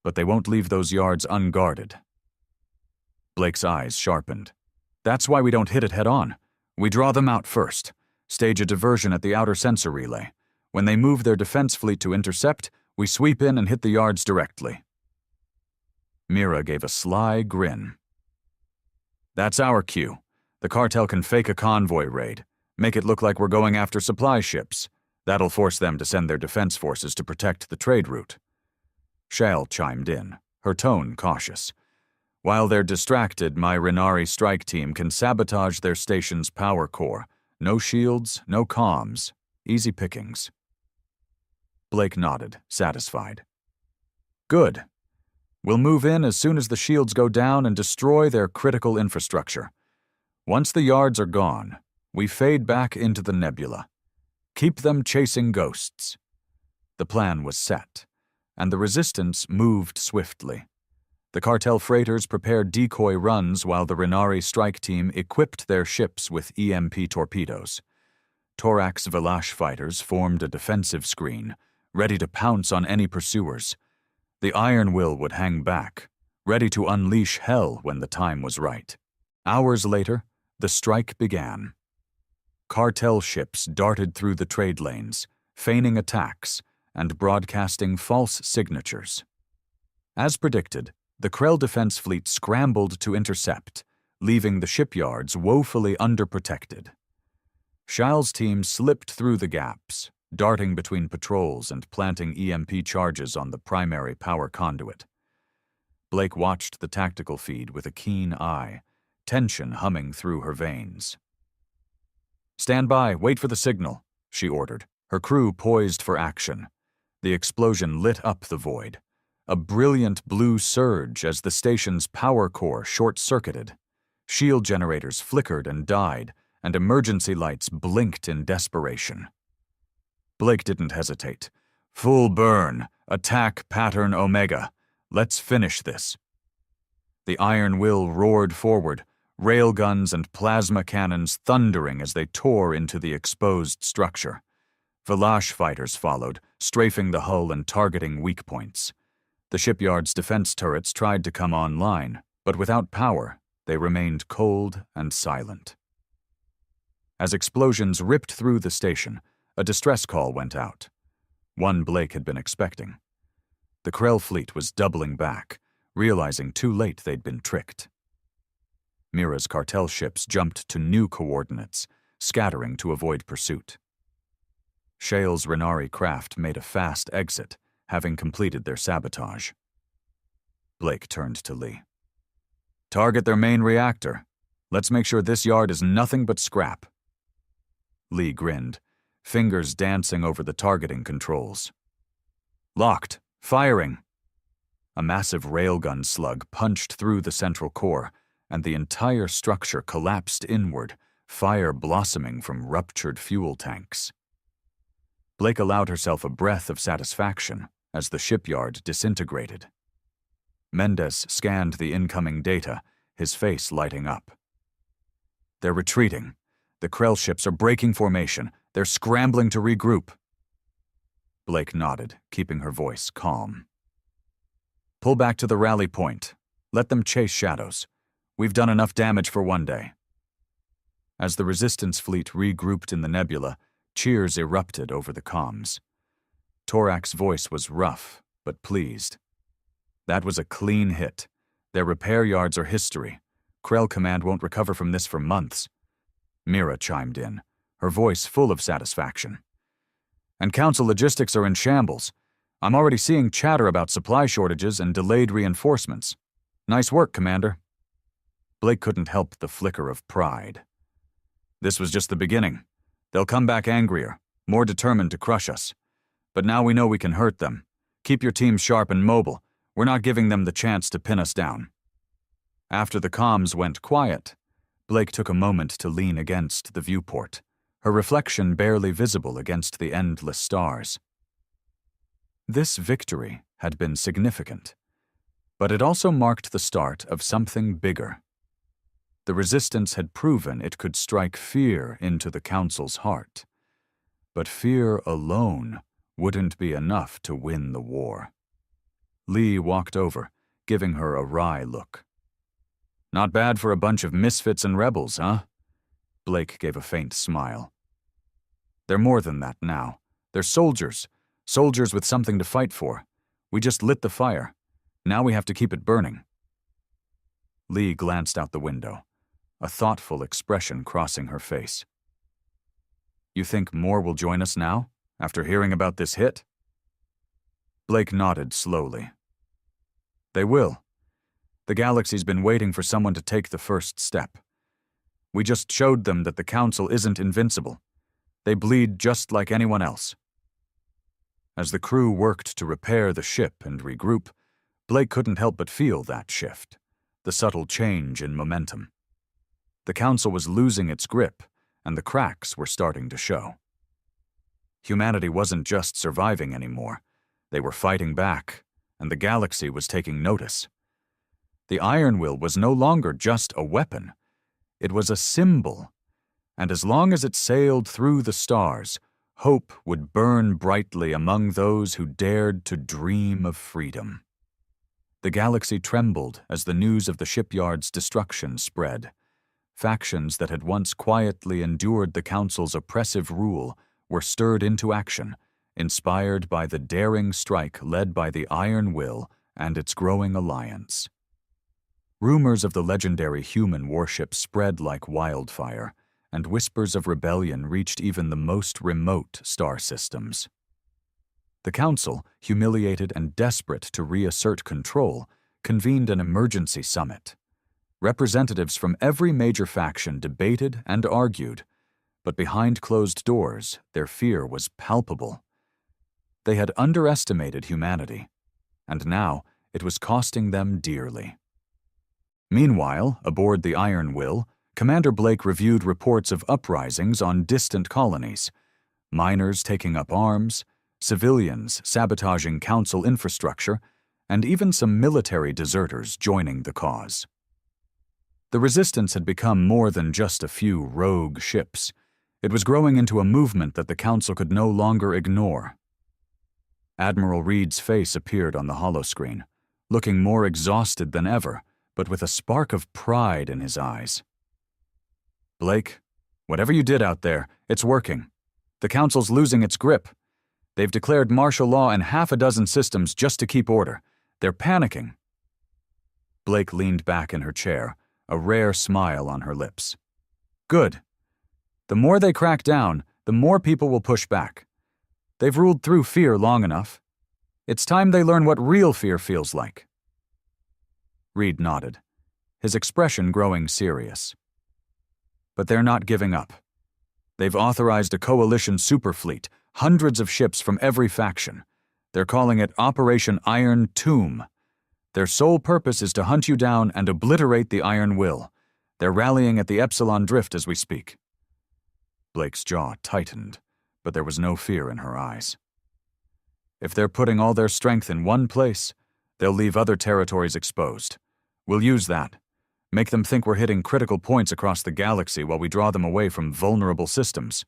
[SPEAKER 1] but they won't leave those yards unguarded." Blake's eyes sharpened. "That's why we don't hit it head-on. We draw them out first, stage a diversion at the outer sensor relay. When they move their defense fleet to intercept, we sweep in and hit the yards directly." Mira gave a sly grin. "That's our cue. The cartel can fake a convoy raid, make it look like we're going after supply ships. That'll force them to send their defense forces to protect the trade route." Shale chimed in, her tone cautious. "While they're distracted, my Renari strike team can sabotage their station's power core. No shields, no comms. Easy pickings." Blake nodded, satisfied. "Good. We'll move in as soon as the shields go down and destroy their critical infrastructure. Once the yards are gone, we fade back into the nebula. Keep them chasing ghosts." The plan was set, and the resistance moved swiftly. The cartel freighters prepared decoy runs while the Renari strike team equipped their ships with EMP torpedoes. Torak's Valash fighters formed a defensive screen, ready to pounce on any pursuers. The Iron Will would hang back, ready to unleash hell when the time was right. Hours later, the strike began. Cartel ships darted through the trade lanes, feigning attacks and broadcasting false signatures. As predicted, the Krell defense fleet scrambled to intercept, leaving the shipyards woefully underprotected. Shal's team slipped through the gaps, darting between patrols and planting EMP charges on the primary power conduit. Blake watched the tactical feed with a keen eye, tension humming through her veins. "Stand by, wait for the signal," she ordered, her crew poised for action. The explosion lit up the void, a brilliant blue surge as the station's power core short-circuited. Shield generators flickered and died, and emergency lights blinked in desperation. Blake didn't hesitate. "Full burn, attack pattern Omega. Let's finish this." The Iron Will roared forward, railguns and plasma cannons thundering as they tore into the exposed structure. Valash fighters followed, strafing the hull and targeting weak points. The shipyard's defense turrets tried to come online, but without power, they remained cold and silent. As explosions ripped through the station, a distress call went out. One Blake had been expecting. The Krell fleet was doubling back, realizing too late they'd been tricked. Mira's cartel ships jumped to new coordinates, scattering to avoid pursuit. Shale's Renari craft made a fast exit, having completed their sabotage. Blake turned to Lee. "Target their main reactor. Let's make sure this yard is nothing but scrap." Lee grinned, fingers dancing over the targeting controls. "Locked. Firing." A massive railgun slug punched through the central core, and the entire structure collapsed inward, fire blossoming from ruptured fuel tanks. Blake allowed herself a breath of satisfaction as the shipyard disintegrated. Mendez scanned the incoming data, his face lighting up. "They're retreating. The Krell ships are breaking formation. They're scrambling to regroup." Blake nodded, keeping her voice calm. "Pull back to the rally point. Let them chase shadows. We've done enough damage for one day." As the Resistance fleet regrouped in the nebula, cheers erupted over the comms. Torak's voice was rough, but pleased. "That was a clean hit. Their repair yards are history. Krell Command won't recover from this for months." Mira chimed in, her voice full of satisfaction. "And Council logistics are in shambles. I'm already seeing chatter about supply shortages and delayed reinforcements. Nice work, Commander." Blake couldn't help the flicker of pride. "This was just the beginning. They'll come back angrier, more determined to crush us. But now we know we can hurt them. Keep your team sharp and mobile. We're not giving them the chance to pin us down." After the comms went quiet, Blake took a moment to lean against the viewport, her reflection barely visible against the endless stars. This victory had been significant, but it also marked the start of something bigger. The Resistance had proven it could strike fear into the Council's heart. But fear alone wouldn't be enough to win the war. Lee walked over, giving her a wry look. "Not bad for a bunch of misfits and rebels, huh?" Blake gave a faint smile. "They're more than that now. They're soldiers with something to fight for. We just lit the fire. Now we have to keep it burning." Lee glanced out the window, a thoughtful expression crossing her face. "You think more will join us now, after hearing about this hit?" Blake nodded slowly. "They will. The galaxy's been waiting for someone to take the first step. We just showed them that the Council isn't invincible. They bleed just like anyone else." As the crew worked to repair the ship and regroup, Blake couldn't help but feel that shift, the subtle change in momentum. The Council was losing its grip, and the cracks were starting to show. Humanity wasn't just surviving anymore. They were fighting back, and the galaxy was taking notice. The Iron Will was no longer just a weapon. It was a symbol, and as long as it sailed through the stars, hope would burn brightly among those who dared to dream of freedom. The galaxy trembled as the news of the shipyard's destruction spread. Factions that had once quietly endured the Council's oppressive rule were stirred into action, inspired by the daring strike led by the Iron Will and its growing alliance. Rumors of the legendary human warship spread like wildfire, and whispers of rebellion reached even the most remote star systems. The Council, humiliated and desperate to reassert control, convened an emergency summit. Representatives from every major faction debated and argued, but behind closed doors, their fear was palpable. They had underestimated humanity, and now it was costing them dearly. Meanwhile, aboard the Iron Will, Commander Blake reviewed reports of uprisings on distant colonies, miners taking up arms, civilians sabotaging council infrastructure, and even some military deserters joining the cause. The resistance had become more than just a few rogue ships. It was growing into a movement that the council could no longer ignore. Admiral Reed's face appeared on the holoscreen, looking more exhausted than ever, but with a spark of pride in his eyes. "Blake, whatever you did out there, it's working. The council's losing its grip. They've declared martial law in half a dozen systems just to keep order. They're panicking." Blake leaned back in her chair, a rare smile on her lips. "Good. The more they crack down, the more people will push back. They've ruled through fear long enough. It's time they learn what real fear feels like." Reed nodded, his expression growing serious. "But they're not giving up. They've authorized a coalition superfleet, hundreds of ships from every faction. They're calling it Operation Iron Tomb. Their sole purpose is to hunt you down and obliterate the Iron Will. They're rallying at the Epsilon Drift as we speak." Blake's jaw tightened, but there was no fear in her eyes. "If they're putting all their strength in one place, they'll leave other territories exposed. We'll use that. Make them think we're hitting critical points across the galaxy while we draw them away from vulnerable systems."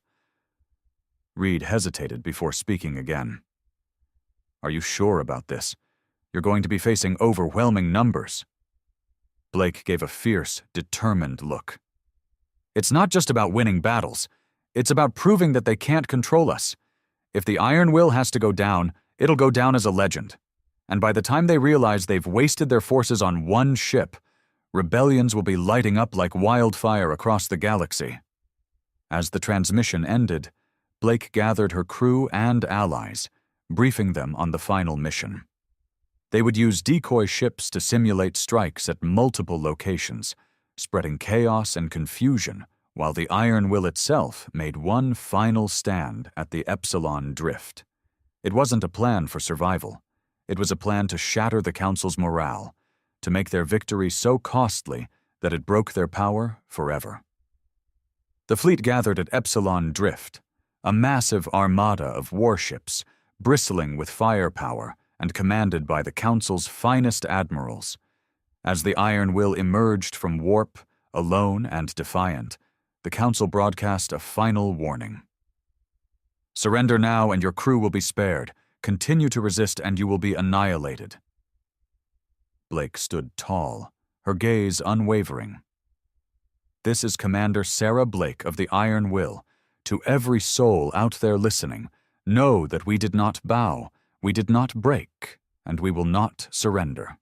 [SPEAKER 1] Reed hesitated before speaking again. "Are you sure about this? You're going to be facing overwhelming numbers." Blake gave a fierce, determined look. "It's not just about winning battles. It's about proving that they can't control us. If the Iron Will has to go down, it'll go down as a legend. And by the time they realize they've wasted their forces on one ship, rebellions will be lighting up like wildfire across the galaxy." As the transmission ended, Blake gathered her crew and allies, briefing them on the final mission. They would use decoy ships to simulate strikes at multiple locations, spreading chaos and confusion, while the Iron Will itself made one final stand at the Epsilon Drift. It wasn't a plan for survival. It was a plan to shatter the Council's morale, to make their victory so costly that it broke their power forever. The fleet gathered at Epsilon Drift, a massive armada of warships, bristling with firepower and commanded by the Council's finest admirals. As the Iron Will emerged from warp, alone and defiant, the Council broadcast a final warning. "Surrender now and your crew will be spared. Continue to resist and you will be annihilated." Blake stood tall, her gaze unwavering. "This is Commander Sarah Blake of the Iron Will. To every soul out there listening, know that we did not bow, we did not break, and we will not surrender.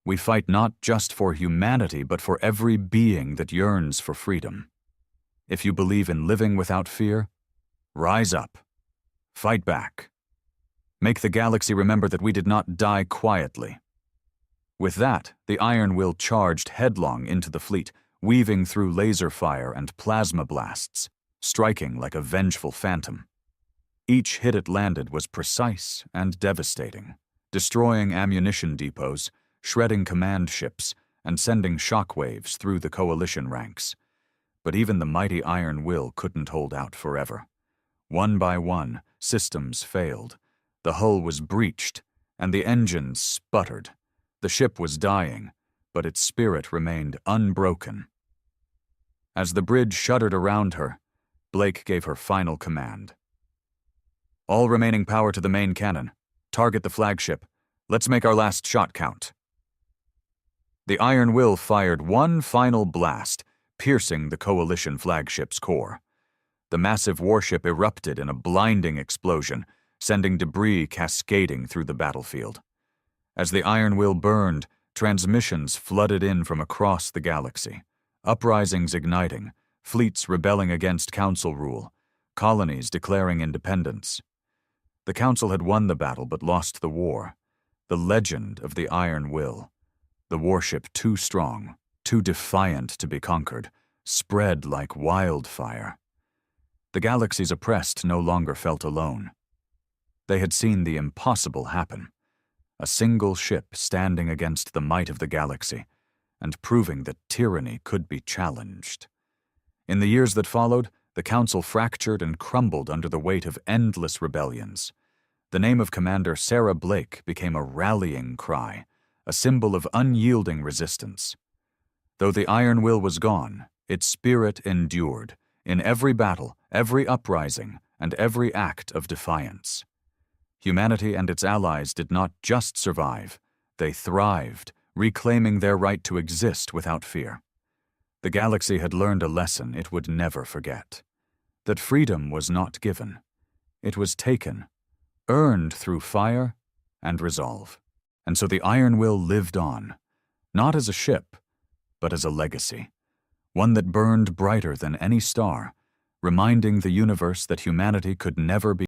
[SPEAKER 1] We fight not just for humanity, but for every being that yearns for freedom. If you believe in living without fear, rise up. Fight back. Make the galaxy remember that we did not die quietly." With that, the Iron Will charged headlong into the fleet, weaving through laser fire and plasma blasts, striking like a vengeful phantom. Each hit it landed was precise and devastating, destroying ammunition depots, shredding command ships, and sending shockwaves through the coalition ranks. But even the mighty Iron Will couldn't hold out forever. One by one, systems failed. The hull was breached, and the engines sputtered. The ship was dying, but its spirit remained unbroken. As the bridge shuddered around her, Blake gave her final command. "All remaining power to the main cannon. Target the flagship. Let's make our last shot count." The Iron Will fired one final blast, piercing the coalition flagship's core. The massive warship erupted in a blinding explosion, sending debris cascading through the battlefield. As the Iron Will burned, transmissions flooded in from across the galaxy, uprisings igniting, fleets rebelling against Council rule, colonies declaring independence. The Council had won the battle but lost the war. The legend of the Iron Will. The warship too strong, too defiant to be conquered, spread like wildfire. The galaxy's oppressed no longer felt alone. They had seen the impossible happen, a single ship standing against the might of the galaxy, and proving that tyranny could be challenged. In the years that followed, the Council fractured and crumbled under the weight of endless rebellions. The name of Commander Sarah Blake became a rallying cry, a symbol of unyielding resistance. Though the Iron Will was gone, its spirit endured, in every battle, every uprising, and every act of defiance. Humanity and its allies did not just survive, they thrived, reclaiming their right to exist without fear. The galaxy had learned a lesson it would never forget, that freedom was not given. It was taken, earned through fire and resolve. And so the Iron Will lived on, not as a ship, but as a legacy, one that burned brighter than any star, reminding the universe that humanity could never be